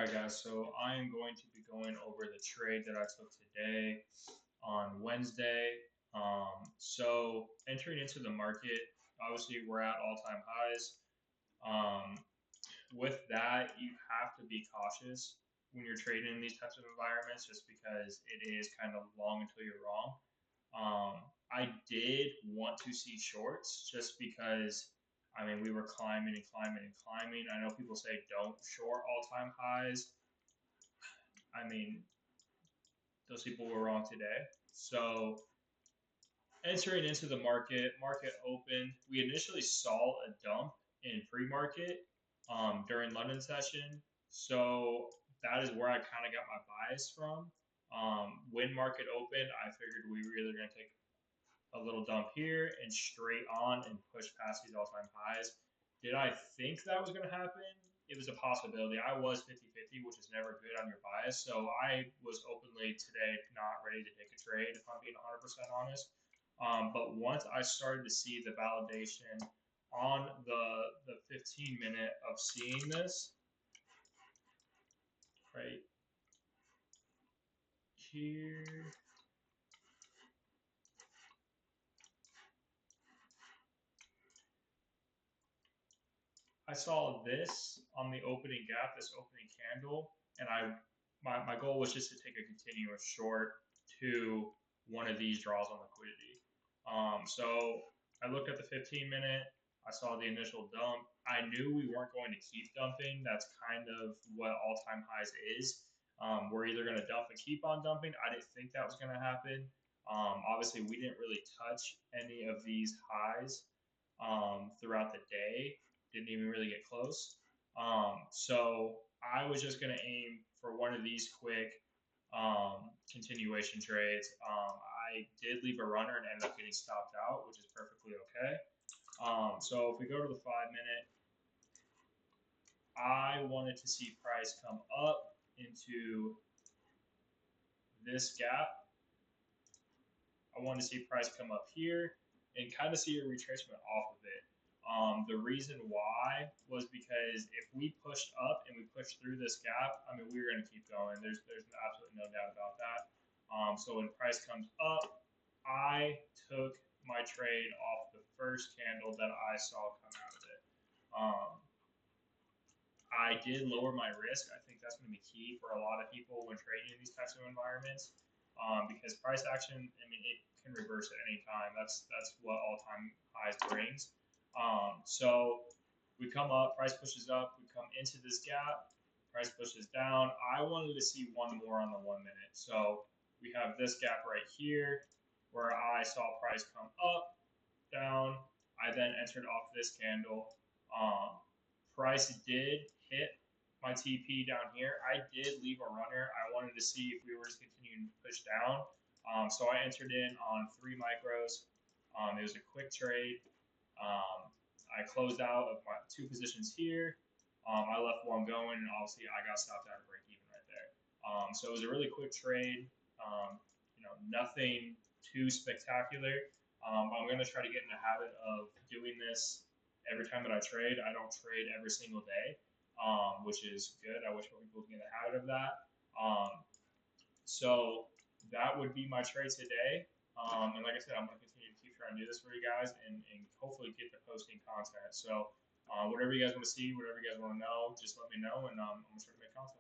Alright guys, so I am going to be going over the trade that I took today on Wednesday. So entering into the market, obviously we're at all-time highs. Um, with that, you have to be cautious when you're trading in these types of environments, just because it is kind of long until you're wrong. I did want to see shorts just because, I mean, we were climbing and climbing and climbing. I know people say don't short all-time highs. I mean, those people were wrong today. So entering into the market opened. We initially saw a dump in pre-market during London session. So that is where I kind of got my bias from. When market opened, I figured we were either going to take a little dump here and straight on and push past these all-time highs. Did I think that was going to happen? It was a possibility. I was 50-50, which is never good on your bias. So I was openly today not ready to take a trade, if I'm being 100% honest. But once I started to see the validation on the 15 minute of seeing this right here, I saw this on the opening gap, this opening candle, and my goal was just to take a continuous short to one of these draws on liquidity. So I looked at the 15 minute. I saw the initial dump. I knew we weren't going to keep dumping. That's kind of what all time highs is. We're either going to dump and keep on dumping. I didn't think that was going to happen. Obviously, we didn't really touch any of these highs throughout the day, didn't even really get close. So I was just going to aim for one of these quick continuation trades. I did leave a runner and ended up getting stopped out, which is perfectly okay. So if we go to the 5 minute, I wanted to see price come up into this gap. I wanted to see price come up here and kind of see a retracement off of it. The reason why was because if we pushed up and we pushed through this gap, I mean, we were going to keep going. There's absolutely no doubt about that. So when price comes up, I took my trade off the first candle that I saw come out of it. I did lower my risk. I think that's going to be key for a lot of people when trading in these types of environments, because price action, I mean, it can reverse at any time. That's what all time highs brings. So we come up, price pushes up, we come into this gap, price pushes down. I wanted to see one more on the 1 minute. So we have this gap right here where I saw price come up, down. I then entered off this candle. Um, Price did hit my TP down here. I did leave a runner. I wanted to see if we were just continuing to push down. So I entered in on 3 micros. It was a quick trade. I closed out of my 2 positions here. I left one going, and obviously I got stopped out of break even right there. So it was a really quick trade. Nothing too spectacular. I'm going to try to get in the habit of doing this every time that I trade. I don't trade every single day, which is good. I wish more people would get in the habit of that. So that would be my trade today. And like I said, I'm going to continue to keep trying to do this for you guys and hopefully get the posting content. So whatever you guys want to see, whatever you guys want to know, just let me know, and I'm going to try to make content.